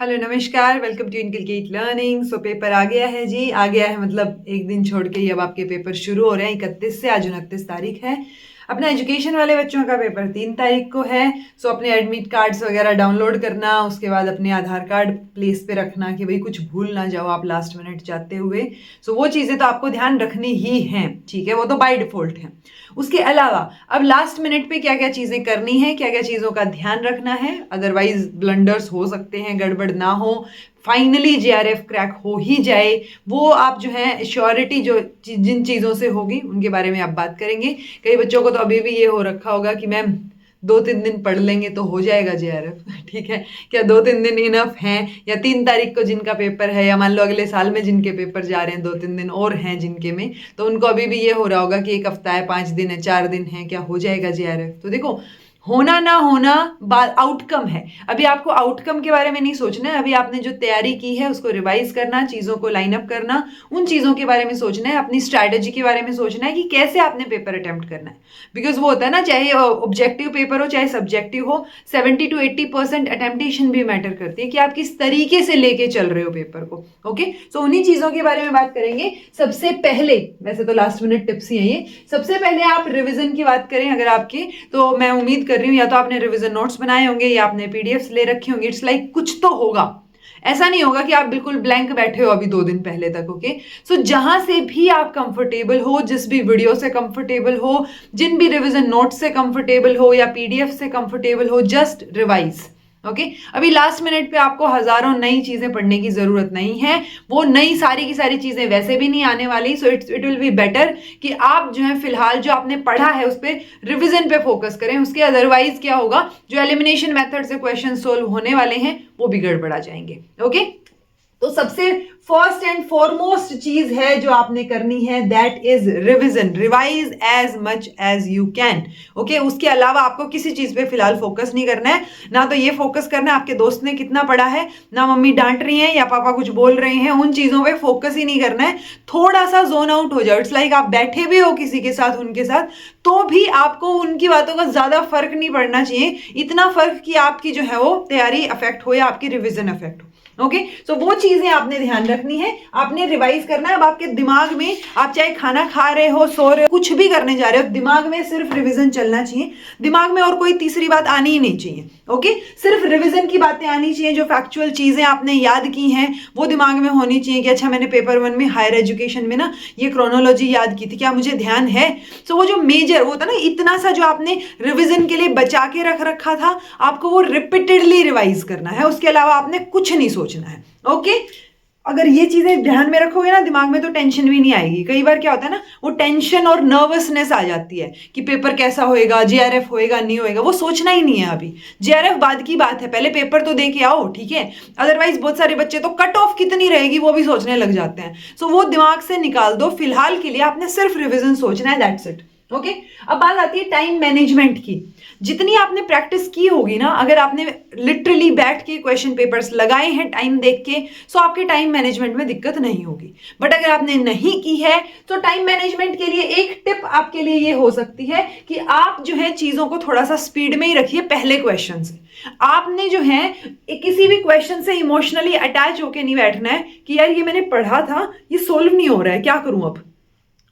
Hello नमस्कार, welcome to inculcate learning. So paper आ गया है जी, आ गया है मतलब एक दिन छोड़ के ही अब आपके पेपर शुरू हो रहे हैं 31 से। आज 29 तारीख है। अपना एजुकेशन वाले बच्चों का पेपर 3 तारीख को है। सो अपने एडमिट कार्ड्स वगैरह डाउनलोड करना, उसके बाद अपने आधार कार्ड प्लेस पे रखना कि भाई कुछ भूल ना जाओ आप लास्ट मिनट जाते हुए। सो वो चीज़ें तो आपको ध्यान रखनी ही हैं, ठीक है, वो तो बाय डिफॉल्ट है। उसके अलावा अब लास्ट मिनट पे क्या क्या चीज़ें करनी है, क्या क्या चीज़ों का ध्यान रखना है, अदरवाइज ब्लंडर्स हो सकते हैं, गड़बड़ ना हो, फाइनली जेआरएफ क्रैक हो ही जाए, वो आप जो है श्योरिटी जो जिन चीज़ों से होगी उनके बारे में आप बात करेंगे। कई बच्चों को तो अभी भी ये हो रखा होगा कि मैम 2-3 दिन पढ़ लेंगे तो हो जाएगा जेआरएफ। ठीक है, क्या 2-3 दिन इनफ हैं? या 3 तारीख को जिनका पेपर है, या मान लो अगले साल में जिनके पेपर जा रहे हैं 2-3 दिन और हैं जिनके में, तो उनको अभी भी ये हो रहा होगा कि 1 हफ्ता है, 5 दिन है, 4 दिन है, क्या हो जाएगा जेआरएफ? तो देखो, होना ना होना बात आउटकम है। अभी आपको आउटकम के बारे में नहीं सोचना है, अभी आपने जो तैयारी की है उसको रिवाइज करना, चीज़ों को लाइन अप करना, उन चीज़ों के बारे में सोचना है, अपनी स्ट्रैटेजी के बारे में सोचना है कि कैसे आपने पेपर अटेम्प्ट करना है। बिकॉज वो होता है ना, चाहे ऑब्जेक्टिव पेपर हो चाहे सब्जेक्टिव हो, 70 to 80% अटेम्प्टेशन भी मैटर करती है कि आप किस तरीके से लेके चल रहे हो पेपर को। ओके, सो उन्हीं चीज़ों के बारे में बात करेंगे। सबसे पहले, वैसे तो लास्ट मिनट टिप्स ही है ये, सबसे पहले आप रिविजन की बात करें अगर आपकी, तो मैं उम्मीद कर रही हूँ या तो आपने रिवीजन नोट्स बनाए होंगे या आपने पीडीएफ्स ले रखी होंगी। इट्स लाइक कुछ तो होगा, ऐसा नहीं होगा कि आप बिल्कुल ब्लैंक बैठे हो अभी 2 दिन पहले तक। ओके, सो जहां से भी आप कंफर्टेबल हो, जिस भी वीडियो से कंफर्टेबल हो, जिन भी रिवीजन नोट्स से कंफर्टेबल हो या पीडीएफ से कंफर्टेबल हो, जस्ट रिवाइज। ओके, अभी लास्ट मिनट पे आपको हजारों नई चीजें पढ़ने की जरूरत नहीं है। वो नई सारी की सारी चीजें वैसे भी नहीं आने वाली। So it will be better कि आप जो है फिलहाल जो आपने पढ़ा है उस पर रिविजन पे फोकस करें। उसके अदरवाइज क्या होगा, जो एलिमिनेशन मेथड से क्वेश्चन सोल्व होने वाले हैं वो भी गड़बड़ा जाएंगे। ओके, तो सबसे फर्स्ट एंड फॉरमोस्ट चीज है जो आपने करनी है, that is revision. Revise as much as you can. Okay, उसके अलावा आपको किसी चीज पे फिलहाल फोकस नहीं करना है। ना तो ये फोकस करना है आपके दोस्त ने कितना पढ़ा है, ना मम्मी डांट रही है या पापा कुछ बोल रहे हैं, उन चीजों पे फोकस ही नहीं करना है। थोड़ा सा जोन आउट हो जाओ। इट्स लाइक आप बैठे भी हो किसी के साथ, उनके साथ, तो भी आपको उनकी बातों का ज्यादा फर्क नहीं पड़ना चाहिए। इतना फर्क कि आपकी जो है वो तैयारी अफेक्ट हो या आपकी रिविजन अफेक्ट हो। ओके, सो वो चीजें आपने ध्यान रखनी है, आपने रिवाइज करना है। अब आपके दिमाग में, आप चाहे खाना खा रहे हो, सो रहे हो, कुछ भी करने जा रहे हो, दिमाग में सिर्फ रिवीजन चलना चाहिए। दिमाग में और कोई तीसरी बात आनी ही नहीं चाहिए। ओके, सिर्फ रिवीजन की बातें आनी चाहिए। जो फैक्चुअल चीजें आपने याद की हैं वो दिमाग में होनी चाहिए कि अच्छा मैंने पेपर 1 में हायर एजुकेशन में ना ये क्रोनोलॉजी याद की थी, क्या मुझे ध्यान है? सो वो जो मेजर वो था ना, इतना सा जो आपने रिवीजन के लिए बचा के रख रखा था, आपको वो रिपीटेडली रिवाइज करना है। उसके अलावा आपने कुछ नहीं सोचना है। ओके, अगर ये चीजें ध्यान में रखोगे ना दिमाग में, तो टेंशन भी नहीं आएगी। कई बार क्या होता है ना, वो टेंशन और नर्वसनेस आ जाती है कि पेपर कैसा होएगा, जेआरएफ होएगा नहीं होएगा, वो सोचना ही नहीं है अभी। जेआरएफ बाद की बात है, पहले पेपर तो दे के आओ, ठीक है। अदरवाइज बहुत सारे बच्चे तो कट ऑफ कितनी रहेगी वो भी सोचने लग जाते हैं। सो वो दिमाग से निकाल दो। फिलहाल के लिए आपने सिर्फ रिविजन सोचना है, दैट्स इट। ओके, अब बात आती है टाइम मैनेजमेंट की। जितनी आपने प्रैक्टिस की होगी ना, अगर आपने लिटरली बैठ के क्वेश्चन पेपर्स लगाए हैं टाइम देख के, सो आपके टाइम मैनेजमेंट में दिक्कत नहीं होगी। बट अगर आपने नहीं की है तो टाइम मैनेजमेंट के लिए एक टिप आपके लिए ये हो सकती है कि आप जो है चीजों को थोड़ा सा स्पीड में ही रखिए। पहले क्वेश्चन से आपने जो है किसी भी क्वेश्चन से इमोशनली अटैच होके नहीं बैठना है कि यार ये मैंने पढ़ा था, ये सोल्व नहीं हो रहा है, क्या करूं अब।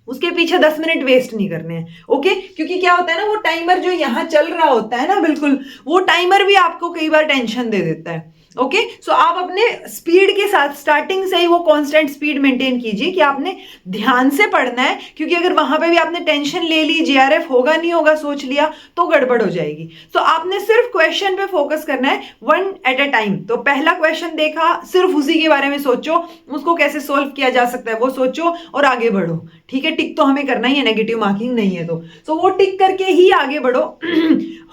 उसके पीछे 10 मिनट वेस्ट नहीं करने हैं। ओके, क्योंकि क्या होता है ना, वो टाइमर जो यहां चल रहा होता है ना, बिल्कुल वो टाइमर भी आपको कई बार टेंशन दे देता है। ओके, सो आप अपने स्पीड के साथ स्टार्टिंग से ही वो कांस्टेंट स्पीड मेंटेन कीजिए कि आपने ध्यान से पढ़ना है। क्योंकि अगर वहां पे भी आपने टेंशन ले ली, जेआरएफ होगा नहीं होगा सोच लिया, तो गड़बड़ हो जाएगी। तो आपने सिर्फ क्वेश्चन पे फोकस करना है, 1 at a टाइम। तो पहला क्वेश्चन देखा, सिर्फ उसी के बारे में सोचो, उसको कैसे सोल्व किया जा सकता है वो सोचो और आगे बढ़ो। ठीक है, टिक तो हमें करना ही है, नेगेटिव मार्किंग नहीं है तो। सो वो टिक करके ही आगे बढ़ो।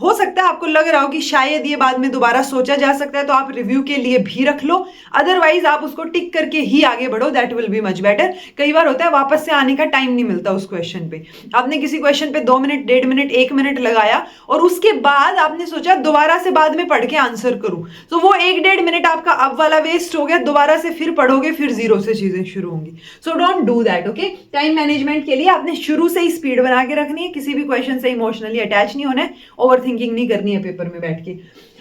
हो सकता है आपको लग रहा हो कि शायद ये बाद में दोबारा सोचा जा सकता है, तो आप रिव्यू के लिए भी रख लो। अदरवाइज आप उसको टिक करके ही आगे बढ़ो, that will be much better. कई बार होता है वापस से आने का टाइम नहीं मिलता उस क्वेश्चन पे। आपने किसी क्वेश्चन पे 2 मिनट, 1.5 मिनट, 1 मिनट लगाया और उसके बाद आपने सोचा दोबारा से बाद में पढ़ के आंसर करूं, तो वो 1-1.5 मिनट आपका अब वाला वेस्ट हो गया। दोबारा से फिर पढ़ोगे, फिर जीरो से चीजें शुरू होंगी। So don't do that. Okay, time management के लिए आपने शुरू से ही स्पीड बना के रखनी है। किसी भी क्वेश्चन से इमोशनली अटैच नहीं होना है, ओवर थिंकिंग नहीं करनी है पेपर में बैठ के।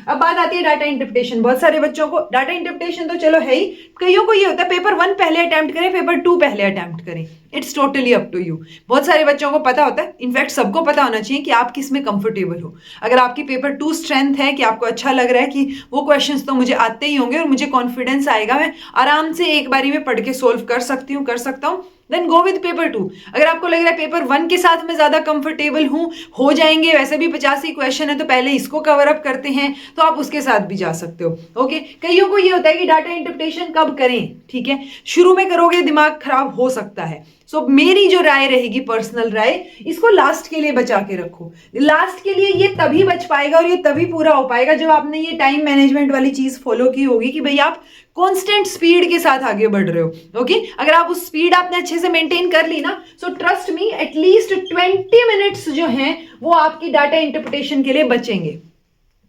अब बात आती है डाटा इंटरप्रिटेशन। बहुत सारे बच्चों को डाटा इंटरप्रिटेशन तो चलो है ही, कईयों को ये होता है पेपर 1 पहले अटेम्प्ट करें, पेपर 2 पहले अटेम्प्ट करें। It's totally up to you. बहुत सारे बच्चों को पता होता है, इनफैक्ट सबको पता होना चाहिए कि आप किस में कंफर्टेबल हो। अगर आपकी पेपर 2 स्ट्रेंथ है कि आपको अच्छा लग रहा है कि वो क्वेश्चंस तो मुझे आते ही होंगे और मुझे कॉन्फिडेंस आएगा, मैं आराम से एक बारी में पढ़ के सोल्व कर सकता हूँ, देन गो विद पेपर 2। अगर आपको लग रहा है पेपर 1 के साथ मैं ज्यादा कंफर्टेबल हूं, हो जाएंगे, वैसे भी 50 ही क्वेश्चन है तो पहले इसको कवर अप करते हैं, तो आप उसके साथ भी जा सकते हो। ओके, कईयों को ये होता है कि डाटा इंटरप्रिटेशन कब करें, ठीक है, शुरू में करोगे दिमाग खराब हो सकता है। सो मेरी जो राय रहेगी, पर्सनल राय, इसको लास्ट के लिए बचा के रखो। लास्ट के लिए ये तभी बच पाएगा और ये तभी पूरा हो पाएगा जब आपने ये टाइम मैनेजमेंट वाली चीज फॉलो की होगी कि भाई आप कांस्टेंट स्पीड के साथ आगे बढ़ रहे हो। ओके, अगर आप उस स्पीड आपने अच्छे से मेंटेन कर ली ना, so trust me at least 20 minutes जो हैं वो आपकी डाटा इंटरप्रिटेशन के लिए बचेंगे।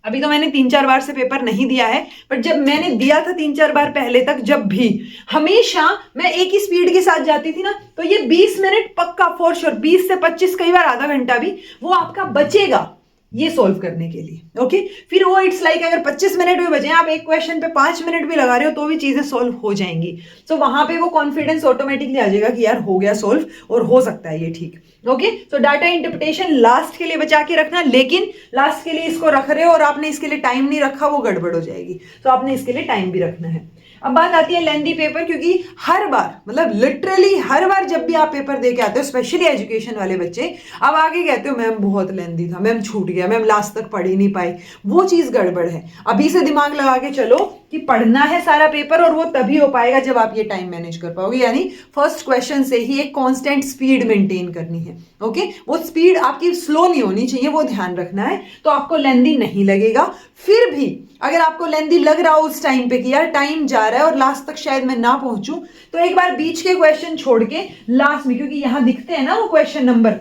अभी तो मैंने 3-4 बार से पेपर नहीं दिया है, बट जब मैंने दिया था 3-4 बार पहले तक, जब भी हमेशा मैं एक ही स्पीड के साथ जाती थी ना, तो ये 20 मिनट पक्का फॉर श्योर, 20 से 25, कई बार आधा घंटा भी वो आपका बचेगा ये सॉल्व करने के लिए। ओके, फिर वो इट्स लाइक अगर 25 मिनट भी बचे, आप एक क्वेश्चन पे 5 मिनट भी लगा रहे हो तो भी चीजें सॉल्व हो जाएंगी। सो वहां पे वो कॉन्फिडेंस ऑटोमेटिकली आ जाएगा कि यार हो गया सॉल्व और हो सकता है ये ठीक। ओके, सो डाटा इंटरप्रिटेशन लास्ट के लिए बचा के रखना, लेकिन लास्ट के लिए इसको रख रहे हो और आपने इसके लिए टाइम नहीं रखा, वो गड़बड़ हो जाएगी। तो आपने इसके लिए टाइम भी रखना है। अब बात आती है लेंदी पेपर, क्योंकि हर बार, मतलब लिटरली हर बार जब भी आप पेपर दे के आते हो, स्पेशली एजुकेशन वाले बच्चे, अब आगे कहते हो मैम बहुत लेंदी था, मैम छूट गया, मैम लास्ट तक पढ़ ही नहीं पाई। वो चीज गड़बड़ है। अभी से दिमाग लगा के चलो कि पढ़ना है सारा पेपर, और वो तभी हो पाएगा जब आप ये टाइम मैनेज कर पाओगे। यानी फर्स्ट क्वेश्चन से ही एक कांस्टेंट स्पीड मेंटेन करनी है। ओके, वो स्पीड आपकी स्लो नहीं होनी चाहिए, वो ध्यान रखना है, तो आपको लेंदी नहीं लगेगा। फिर भी अगर आपको लेंदी लग रहा हो उस टाइम पे कि यार टाइम जा रहा है और लास्ट तक शायद मैं ना पहुंचूं, तो एक बार बीच के क्वेश्चन छोड़ के लास्ट में, क्योंकि यहां दिखते हैं ना वो क्वेश्चन नंबर,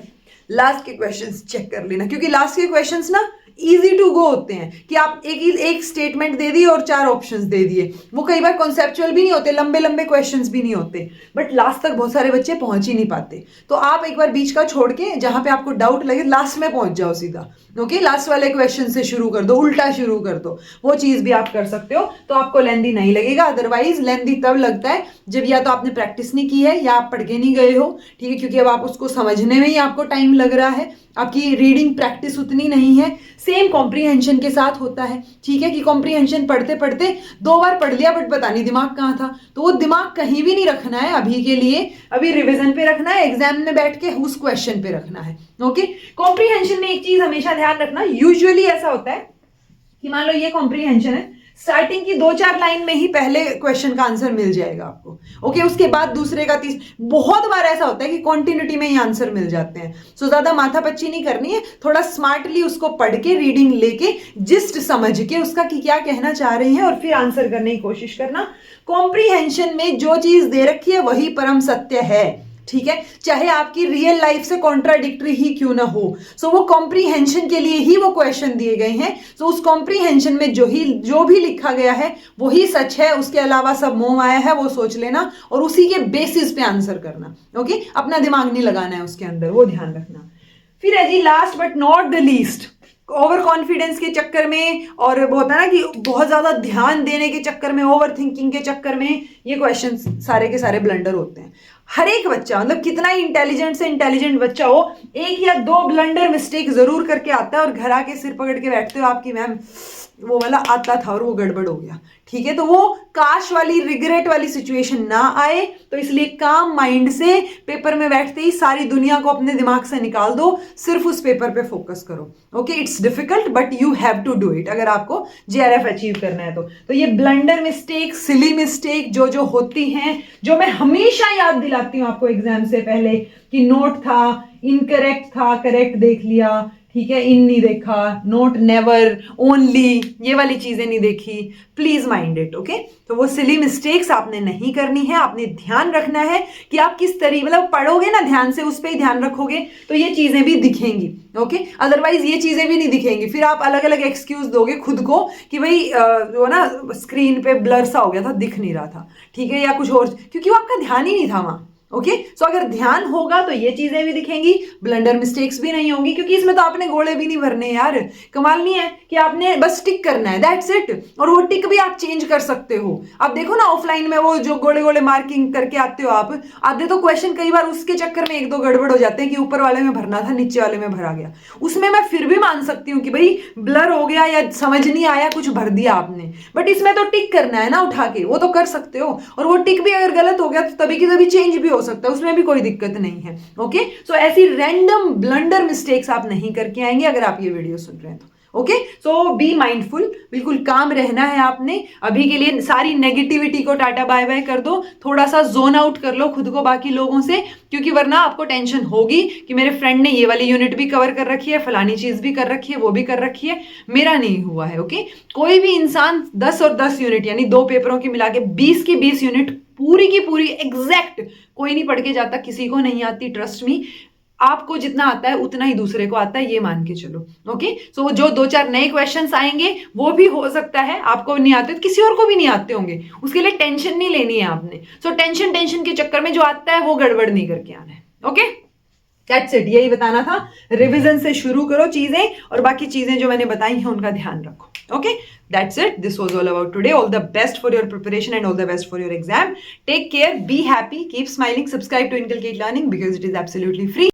लास्ट के क्वेश्चंस चेक कर लेना, क्योंकि लास्ट के क्वेश्चंस ना इजी टू गो होते हैं कि आप एक स्टेटमेंट दे दी और 4 ऑप्शंस दे दिए। वो कई बार कॉन्सेप्चुअल भी नहीं होते, लंबे लंबे क्वेश्चंस भी नहीं होते, बट लास्ट तक बहुत सारे बच्चे पहुंच ही नहीं पाते। तो आप एक बार बीच का छोड़ के जहां पे आपको डाउट लगे लास्ट में पहुंच जाओ सीधा। ओके, लास्ट वाले क्वेश्चन से शुरू कर दो, उल्टा शुरू कर दो, वो चीज भी आप कर सकते हो, तो आपको लेंदी नहीं लगेगा। अदरवाइज लेंदी तब लगता है जब या तो आपने प्रैक्टिस नहीं की है या आप पढ़ के नहीं गए हो, ठीक है, क्योंकि अब आप उसको समझने में ही आपको टाइम लग रहा है, आपकी रीडिंग प्रैक्टिस उतनी नहीं है। सेम कॉम्प्रीहेंशन के साथ होता है, ठीक है, कि कॉम्प्रीहेंशन पढ़ते पढ़ते 2 बार पढ़ लिया बट पता नहीं दिमाग कहाँ था, तो वो दिमाग कहीं भी नहीं रखना है अभी के लिए। अभी रिवीजन पे रखना है, एग्जाम में बैठ के उस क्वेश्चन पे रखना है। ओके, कॉम्प्रीहेंशन में एक चीज हमेशा ध्यान रखना, यूजुअली ऐसा होता है कि मान लो ये कॉम्प्रीहेंशन है, स्टार्टिंग की 2-4 लाइन में ही पहले क्वेश्चन का आंसर मिल जाएगा आपको। ओके, उसके बाद दूसरे का बहुत बार ऐसा होता है कि कॉन्टिन्यूटी में ही आंसर मिल जाते हैं। सो ज्यादा माथापच्ची नहीं करनी है, थोड़ा स्मार्टली उसको पढ़ के, रीडिंग लेके, जिस्ट समझ के उसका कि क्या कहना चाह रहे हैं और फिर आंसर करने की कोशिश करना। कॉम्प्रीहेंशन में जो चीज दे रखी है वही परम सत्य है, ठीक है, चाहे आपकी रियल लाइफ से कॉन्ट्राडिक्टरी ही क्यों ना हो। सो वो कॉम्प्रीहेंशन के लिए ही वो क्वेश्चन दिए गए हैं। सो उस कॉम्प्रीहेंशन में जो भी लिखा गया है वही सच है, उसके अलावा सब मोह माया है, वो सोच लेना और उसी के बेसिस पे आंसर करना। ओके, अपना दिमाग नहीं लगाना है उसके अंदर, वो ध्यान रखना। फिर है जी last but not the least, over confidence के चक्कर में और वो होता है ना कि बहुत ज्यादा ध्यान देने के चक्कर में, ओवर थिंकिंग के चक्कर में ये क्वेश्चन सारे के सारे ब्लंडर होते हैं। हर एक बच्चा, मतलब कितना ही इंटेलिजेंट से इंटेलिजेंट बच्चा हो, 1 या 2 ब्लंडर मिस्टेक जरूर करके आता है और घर आके सिर पकड़ के बैठते हो आपकी मैम वो वाला आता था और वो गड़बड़ हो गया, ठीक है। तो वो काश वाली, रिग्रेट वाली सिचुएशन ना आए, तो इसलिए काम माइंड से पेपर में बैठते ही सारी दुनिया को अपने दिमाग से निकाल दो, सिर्फ उस पेपर पे फोकस करो। Okay, it's difficult but you have to do it अगर आपको JRF अचीव करना है तो ये ब्लंडर मिस्टेक, सिली मिस्टेक जो होती हैं, जो मैं हमेशा याद दिलाती हूँ आपको एग्जाम से पहले कि नोट था, इनकरेक्ट था, करेक्ट देख लिया, ठीक है, इन नहीं देखा, नोट, नेवर, ओनली, ये वाली चीजें नहीं देखी, प्लीज माइंड इट। ओके, तो वो सिली मिस्टेक्स आपने नहीं करनी है, आपने ध्यान रखना है कि आप किस तरीके, मतलब पढ़ोगे ना ध्यान से, उस पर ही ध्यान रखोगे तो ये चीजें भी दिखेंगी। ओके, अदरवाइज ये चीजें भी नहीं दिखेंगी, फिर आप अलग अलग एक्सक्यूज दोगे खुद को कि भाई वो ना स्क्रीन पे ब्लर सा हो गया था, दिख नहीं रहा था, ठीक है, या कुछ और, क्योंकि वो आपका ध्यान ही नहीं था वहां। ओके सो अगर ध्यान होगा तो ये चीजें भी दिखेंगी, ब्लंडर मिस्टेक्स भी नहीं होंगी, क्योंकि इसमें तो आपने गोले भी नहीं भरने यार। कमाल नहीं है कि आपने बस टिक करना है, दैट्स इट। और वो टिक भी आप चेंज कर सकते हो। आप देखो ना ऑफलाइन में वो जो गोले गोले मार्किंग करके आते हो आप, आधे तो क्वेश्चन कई बार उसके चक्कर में एक दो गड़बड़ हो जाते हैं कि ऊपर वाले में भरना था नीचे वाले में भरा गया। उसमें मैं फिर भी मान सकती हूँ कि भाई ब्लर हो गया या समझ नहीं आया, कुछ भर दिया आपने, बट इसमें तो टिक करना है ना उठा के, वो तो कर सकते हो। और वो टिक भी अगर गलत हो गया तो तभी की तभी चेंज भी हो सकता है, उसमें भी कोई दिक्कत नहीं है। ओके सो ऐसी रैंडम ब्लंडर मिस्टेक्स आप नहीं करके आएंगे अगर आप ये वीडियो सुन रहे हैं तो। ओके सो बी माइंडफुल, बिल्कुल काम रहना है आपने। अभी के लिए सारी नेगेटिविटी को टाटा बाय बाय कर दो, थोड़ा सा जोन आउट कर लो खुद को बाकी लोगों से, क्योंकि वरना आपको टेंशन होगी कि मेरे फ्रेंड ने ये वाली यूनिट भी कवर कर रखी है, फलानी चीज भी कर रखी है, वो भी कर रखी है, मेरा नहीं हुआ है। ओके कोई भी इंसान 10 और 10 यूनिट यानी 2 पेपरों की मिला के 20 की 20 यूनिट पूरी की पूरी एग्जैक्ट कोई नहीं पढ़ के जाता, किसी को नहीं आती, ट्रस्ट मी। आपको जितना आता है उतना ही दूसरे को आता है, ये मान के चलो। ओके सो जो 2-4 नए क्वेश्चंस आएंगे वो भी हो सकता है आपको नहीं आते तो किसी और को भी नहीं आते होंगे, उसके लिए टेंशन नहीं लेनी है आपने। सो टेंशन के चक्कर में जो आता है वो गड़बड़ नहीं करके आना है। ओके दैट्स इट, यही बताना था। रिवीजन से शुरू करो चीजें, और बाकी चीजें जो मैंने बताई हैं उनका ध्यान रखो। Okay that's it, this was all about today. All the best for your preparation and all the best for your exam. Take care, be happy, keep smiling, subscribe to inculcate Learning because it is absolutely free.